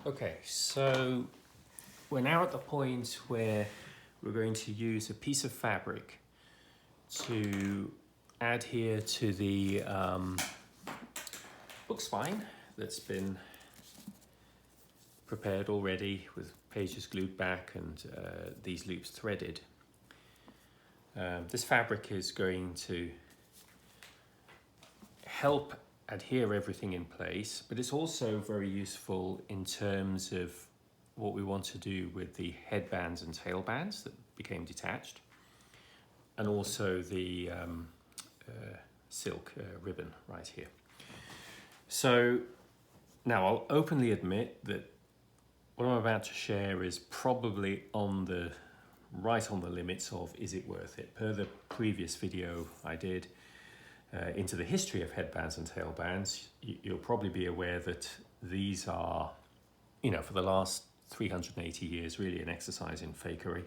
Okay, so we're now at the point where we're going to use a piece of fabric to adhere to the book spine that's been prepared already with pages glued back and these loops threaded. This fabric is going to help adhere everything in place, but it's also very useful in terms of what we want to do with the headbands and tailbands that became detached, and also the silk ribbon right here. So now I'll openly admit that what I'm about to share is probably right on the limits of is it worth it. Per the previous video I did into the history of headbands and tailbands, you'll probably be aware that these are, for the last 380 years, really an exercise in fakery.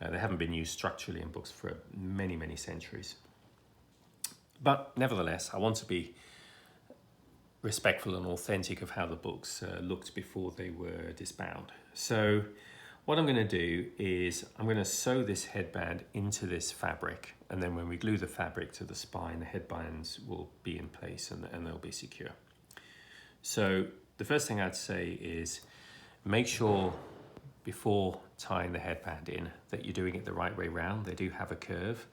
They haven't been used structurally in books for many, many centuries. But nevertheless, I want to be respectful and authentic of how the books looked before they were disbound. So what I'm going to do is I'm going to sew this headband into this fabric, and then when we glue the fabric to the spine, the headbands will be in place and they'll be secure. So the first thing I'd say is make sure before tying the headband in that you're doing it the right way round. They do have a curve,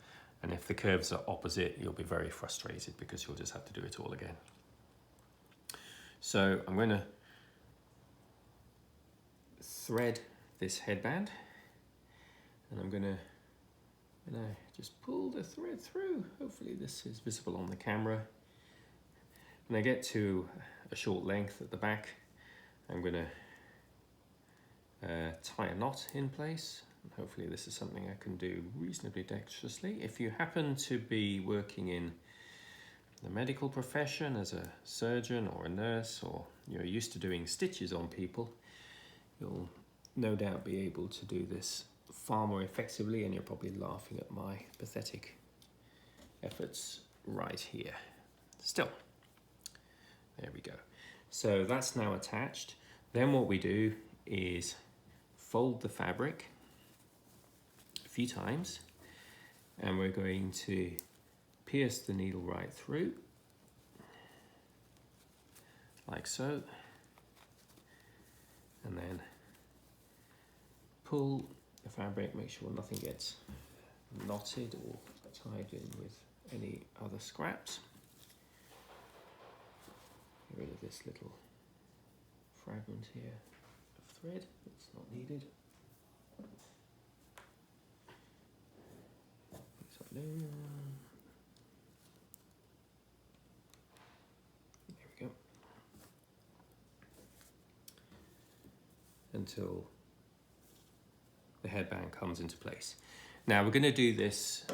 and if the curves are opposite, you'll be very frustrated because you'll just have to do it all again. So I'm going to thread this headband, and I'm going to just pull the thread through. Hopefully this is visible on the camera. When I get to a short length at the back, I'm going to tie a knot in place. And hopefully this is something I can do reasonably dexterously. If you happen to be working in the medical profession as a surgeon or a nurse, or you're used to doing stitches on people, you'll no doubt be able to do this far more effectively, and you're probably laughing at my pathetic efforts right here. Still, there we go. So that's now attached. Then what we do is fold the fabric a few times, and we're going to pierce the needle right through, like so, and then pull the fabric, make sure nothing gets knotted or tied in with any other scraps. Get rid of this little fragment here of thread that's not needed. It's up there. There we go. Until the headband comes into place. Now we're going to do this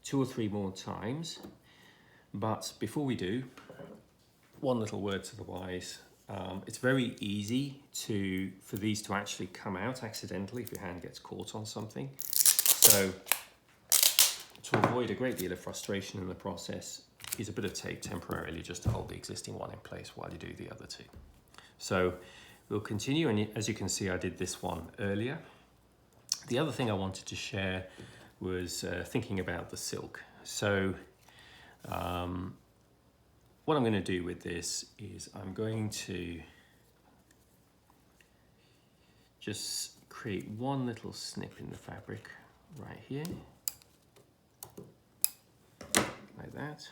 2 or 3 more times, but before we do, one little word to the wise. It's very easy for these to actually come out accidentally if your hand gets caught on something. So to avoid a great deal of frustration in the process, use a bit of tape temporarily just to hold the existing one in place while you do the other 2. So we'll continue, and as you can see, I did this one earlier. The other thing I wanted to share was thinking about the silk. So what I'm going to do with this is I'm going to just create one little snip in the fabric right here, like that.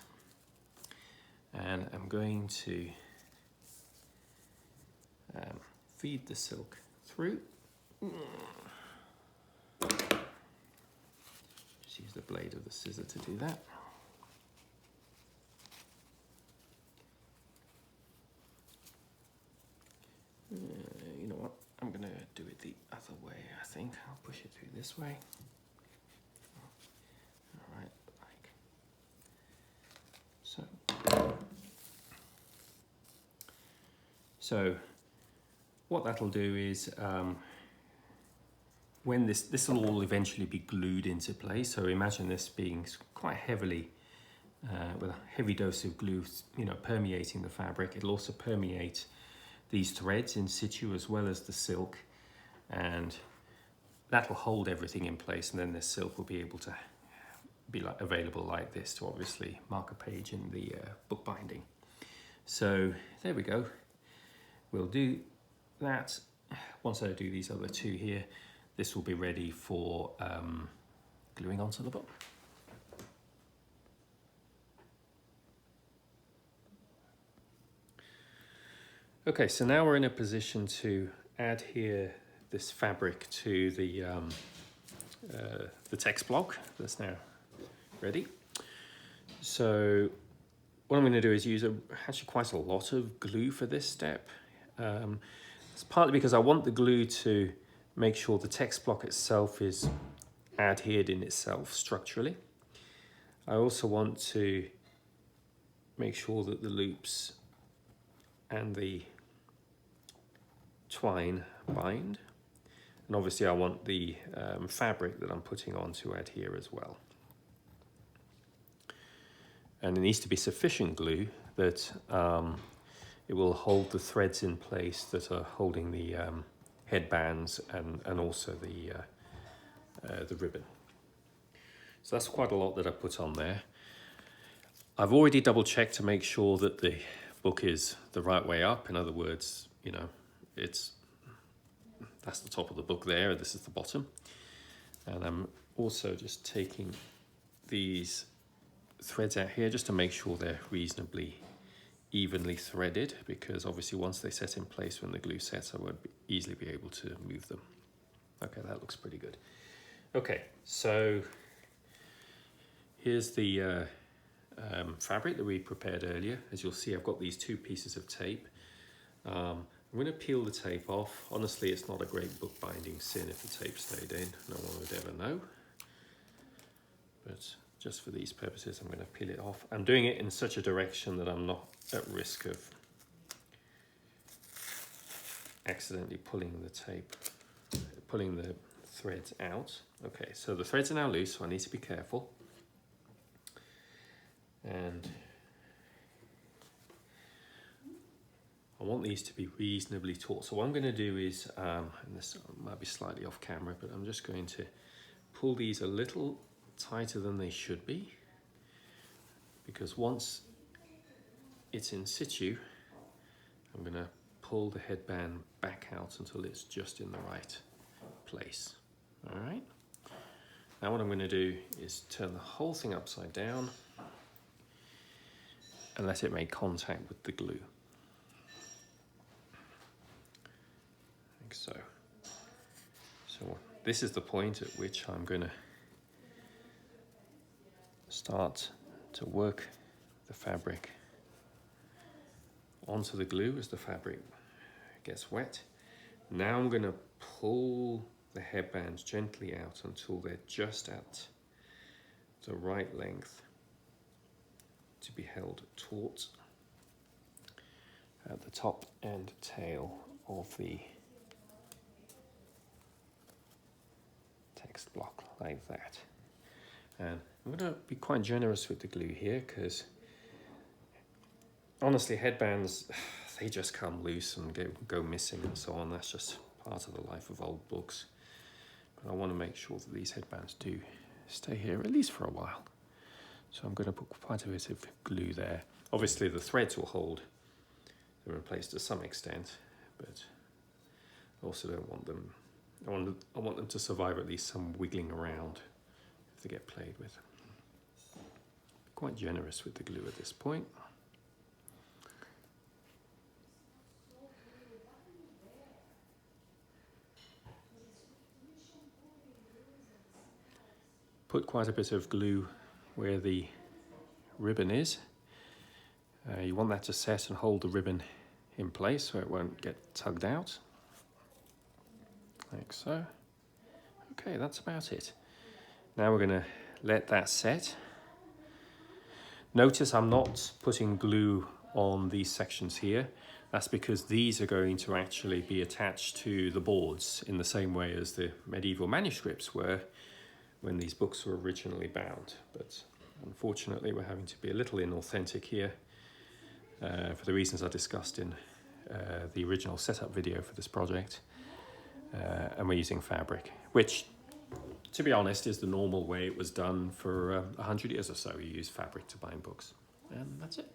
And I'm going to feed the silk through. Just use the blade of the scissor to do that. You know what? I'm going to do it the other way, I think. I'll push it through this way. All right, like so. So what that'll do is when this will all eventually be glued into place. So imagine this being quite heavily with a heavy dose of glue, permeating the fabric. It'll also permeate these threads in situ as well as the silk, and that will hold everything in place, and then the silk will be able to be available like this to obviously mark a page in the book binding. So there we go. We'll do that. Once I do these other two here, this will be ready for gluing onto the book. Okay, so now we're in a position to adhere this fabric to the text block that's now ready. So what I'm going to do is use actually quite a lot of glue for this step. It's partly because I want the glue to make sure the text block itself is adhered in itself structurally. I also want to make sure that the loops and the twine bind, and obviously I want the fabric that I'm putting on to adhere as well. And it needs to be sufficient glue that it will hold the threads in place that are holding the headbands and also the ribbon. So that's quite a lot that I put on there. I've already double checked to make sure that the book is the right way up. In other words, you know, that's the top of the book there, this is the bottom. And I'm also just taking these threads out here just to make sure they're reasonably evenly threaded, because obviously once they set in place, when the glue sets, I won't easily be able to move them. Okay, that looks pretty good. Okay, so here's the fabric that we prepared earlier. As you'll see, I've got these two pieces of tape. I'm going to peel the tape off. Honestly, it's not a great book binding sin if the tape stayed in. No one would ever know. But just for these purposes, I'm going to peel it off. I'm doing it in such a direction that I'm not at risk of accidentally pulling the threads out. Okay, so the threads are now loose, so I need to be careful. And I want these to be reasonably taut. So what I'm going to do is, and this might be slightly off camera, but I'm just going to pull these a little tighter than they should be, because once it's in situ, I'm going to pull the headband back out until it's just in the right place. All right. Now what I'm going to do is turn the whole thing upside down and let it make contact with the glue. Like so. So this is the point at which I'm going to start to work the fabric onto the glue as the fabric gets wet. Now I'm going to pull the headbands gently out until they're just at the right length to be held taut at the top and tail of the text block like that. And I'm going to be quite generous with the glue here, because honestly headbands, they just come loose and go missing and so on. That's just part of the life of old books. But I want to make sure that these headbands do stay here at least for a while. So I'm going to put quite a bit of glue there. Obviously the threads will hold them in place to some extent, but I also don't want them, I want them to survive at least some wiggling around if they get played with. Be quite generous with the glue at this point. Put quite a bit of glue where the ribbon is. You want that to set and hold the ribbon in place so it won't get tugged out. Like so. Okay, that's about it. Now we're going to let that set. Notice I'm not putting glue on these sections here. That's because these are going to actually be attached to the boards in the same way as the medieval manuscripts were when these books were originally bound. But unfortunately we're having to be a little inauthentic here for the reasons I discussed in the original setup video for this project. And we're using fabric, which, to be honest, is the normal way it was done for 100 years or so. You use fabric to bind books. And that's it.